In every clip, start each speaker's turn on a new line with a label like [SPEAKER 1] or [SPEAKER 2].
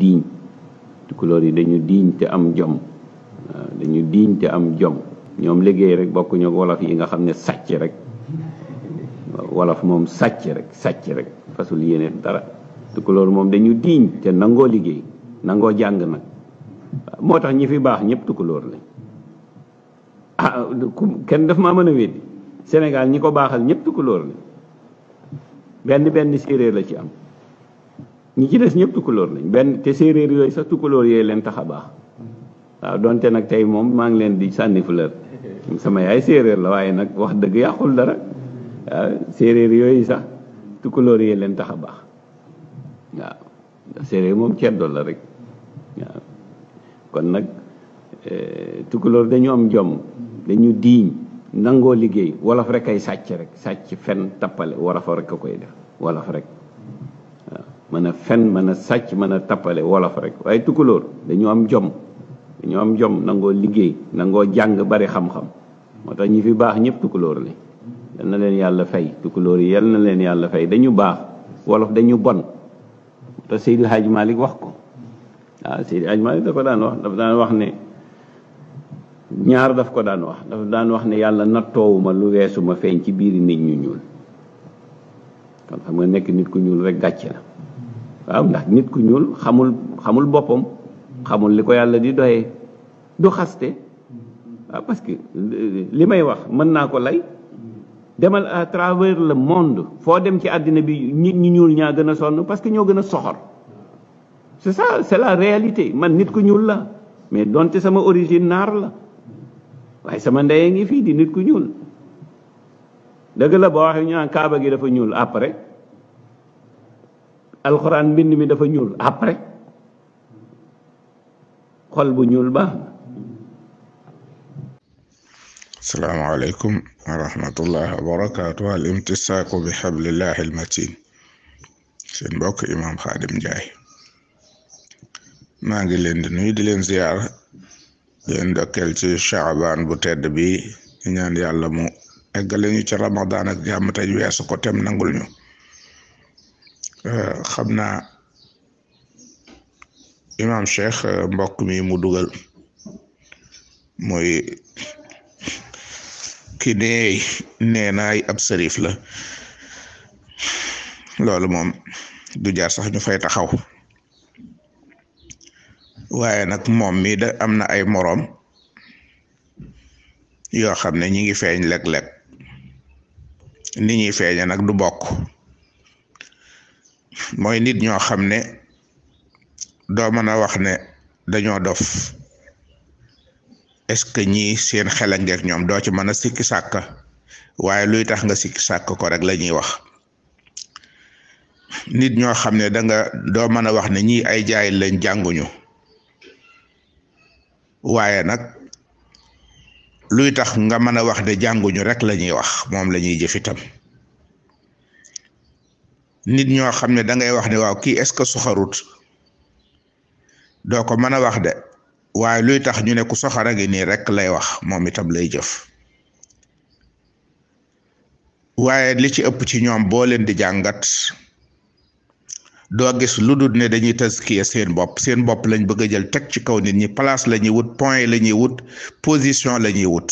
[SPEAKER 1] diiñ tukulóor yi dañu diiñ te am jom waaw dañu diiñ te am jom ñoom liggéey rek bokkuñu ak wolof yi nga xam ne sàcc rek wolof moom sàcc rek fasul yéene dara tukulóor moom dañu diiñ te nangoo liggéey nangoo jàng nag moo tax ñi fi baax ñëpp tukulóor lañ kenn daf maa mën a weddi Sénégal ñi ko baaxal ñëpp tukulóor lañ benn séeréer la ci am ñi ci des ñëpp tukulóor lañ te séeréer yooyu sax tukulóor yooyu leen tax a baax waaw donte nag tey moom maa ngi leen di sànni fleur sama yaay séeréer la waaye nag wax dëgg yàqul dara waaw séeréer yooyu sax tukulóor yee leen tax a baax waaw séeréer moom ceddo la rek waaw kon nag tukulóor dañu am jom dañu diiñ nangoo liggéey wolof rek ay sàcc fen tappale wolof rek a koy def wolof rek waaw mën a fen mën a sàcc mën a tappale wolof rek waaye tukulóor dañu am jom nangoo liggéey nangoo jàng bari xam-xam moo tax ñi fi baax ñëpp tukulóor lañ yal na leen yàlla fay tukulóor yi yal na leen yàlla fay dañu baax wolof dañu bon te Seydi Hadj Malick wax ko waaw Seydi Hadj Malick dafa daan wax ne ñaar daf ko daan wax ne yàlla nattoowuma lu weesu ma feeñ ci biiri nit ñu ñuul kon xam nga nekk nit ku ñuul rek gàcce la waaw ndax nit ku ñuul xamul boppam xamul li ko yàlla di doyee du xaste waaw parce que li may wax mën naa ko lay demal à travers le monde foo dem ci àddina bi nit ñi ñuul ñaa gën a sonn parce que ñoo gën a soxor c'est ça, c'est la réalité man nit ku ñuul la mais donte sama origine naar la waaye sama ndey ngi fii di nit ku ñuul dëgg la boo waxee ñu naan kaaba gi dafa ñuul après alxuraan mbind mi dafa ñuul après xol bu ñuul baax na.
[SPEAKER 2] asalaamaaleykum wa rahmatullahi wa barakaatu. al imtisaaku bi xablillahi almatin seen mbokk imam Xaadim Njaay maa ngi leen di nuyu di leen ziyaar di leen dokkeel ci Shaabaan bu tedd bi di ñaan yàlla mu eggale ñu ci Ramadan ak jàmm te weesu ko tem nangul ñu xam naa imam Cheikh mbokk mi mu dugal mooy ki nee naay ab sërif la loolu moom du jaar sax ñu fay taxaw waaye nag moom mi da am na ay moroom yoo xam ne ñi ngi feeñ léeg-léeg ni ñuy feeñe nag du bokk mooy nit ñoo xam ne doo mën a wax ne dañoo dof est-ce que ñii seen xel a ngeek ñoom doo ci mën a sikki sàkk waaye luy tax nga sikki sàkk ko rek la ñuy wax nit ñoo xam ne doo mën a wax ne ñii ay jaay lañ jànguñu waaye nag luy tax nga mën a wax ne jànguñu rek la ñuy wax moom la ñuy jëf itam nit ñoo xam ne da ngay wax ne waaw kii est-ce que soxarut doo ko mën a wax de waaye luy tax ñu ne ku soxara ngi nii rek lay wax moom itam lay jëf waaye li ci ëpp ci ñoom boo leen di jàngat doo gis lu dul ne dañuy taskiya seen bopp lañ bëgg a jël teg ci kaw nit ñi place la ñuy wut point la ñuy wut position la ñuy wut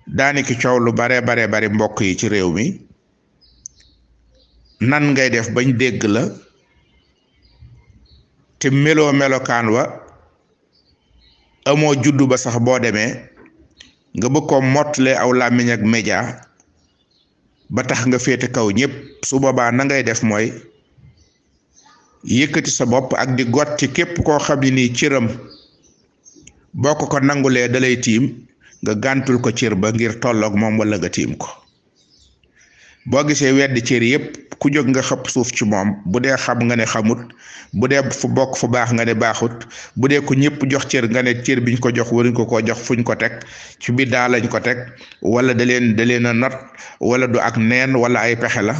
[SPEAKER 2] daaniki coow lu bari mbokk yi ci réew mi nan ngay def bañ dégg la te melokaan wa amoo juddu ba sax boo demee nga bëgg ko mottale aw làmmiñ ak média ba tax nga féete kaw ñëpp su boobaa na ngay def mooy yëkkati sa bopp ak di got ci képp koo xam ne nii cëram boo ko nangulee dalay tiim nga gàntul ko cër ba ngir tolloog moom wala nga tiim ko boo gisee weddi cër yëpp ku jóg nga xëpp suuf ci moom bu dee xam nga ne xamut bu dee fu bokk fu baax nga ne baaxut bu dee ku ñëpp jox cër nga ne cër biñ ko jox waruñ ko jox fuñ ko teg ci biddaa lañ ko teg wala da leen a not wala du ak neen wala ay pexe la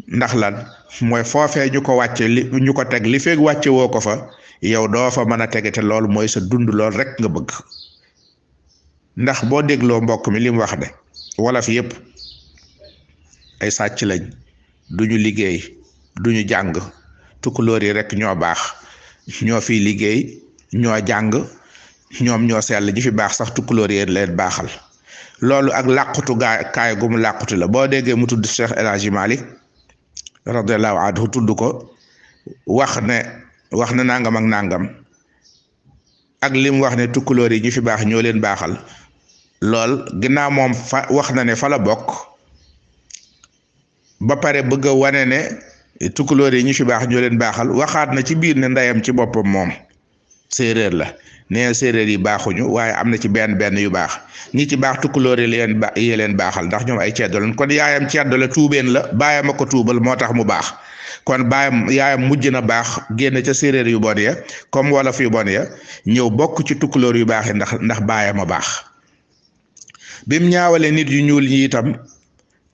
[SPEAKER 2] ndax lan mooy foofee ñu ko wàcce ñu ko teg li feeg wàcce woo ko fa yow doo fa mën a tege te loolu mooy sa dund lool rek nga bëgg ndax boo dégloo mbokk mi li mu wax de wala fi yëpp ay sàcc lañ duñu liggéey duñu jàng tukulóor yi rek ñoo baax ñoo fiy liggéey ñoo jàng ñoom ñoo sell ñi fi baax sax tukulóor yi leen baaxal loolu ak làqutu kaay gu mu làqutu la boo déggee mu tudd Cheikh El Hadji Malick radiyallahu anhu tudd ko wax na nangam ak nangam ak lim wax ne tukulóor yi ñi fi baax ñoo leen baaxal lool ginnaaw moom wax na ne fa la bokk ba pare bëgg a wane ne tukulóor yi ñi fi baax ñoo leen baaxal waxaat na ci biir ne ndeyam ci boppam moom séeréer la nee séeréer yi baaxuñu waaye am na ci benn yu baax ñi ci baax tukulóor yi leen baaxal ndax ñoom ay ceddo lañ kon yaayam ceddo la tuubeen la baayam a ko tuubal moo tax mu baax kon yaayam mujj na baax génn ca séeréer yu bon ya comme wolof yu bon ya ñëw bokk ci tukulóor yu baax yi ndax baayam a baax bim ñaawale nit yu ñuul ñi itam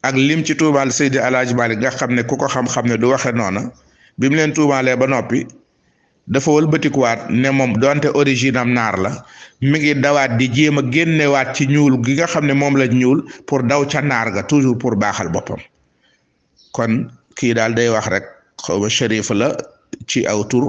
[SPEAKER 2] ak lim ci tuumaal Seydi El Hadji Malick nga xam ne ku ko xam-xam ne du waxe noona bim leen tuumaalee ba noppi dafa wëlbatikuwaat ne moom donte origine am naar la mi ngi dawaat di jéem a génnewaat ci ñuul gi nga xam ne moom la ñuul pour daw ca naar ga toujours pour baaxal boppam kon kii daal day wax rek xaw ma shérif la ci aw tur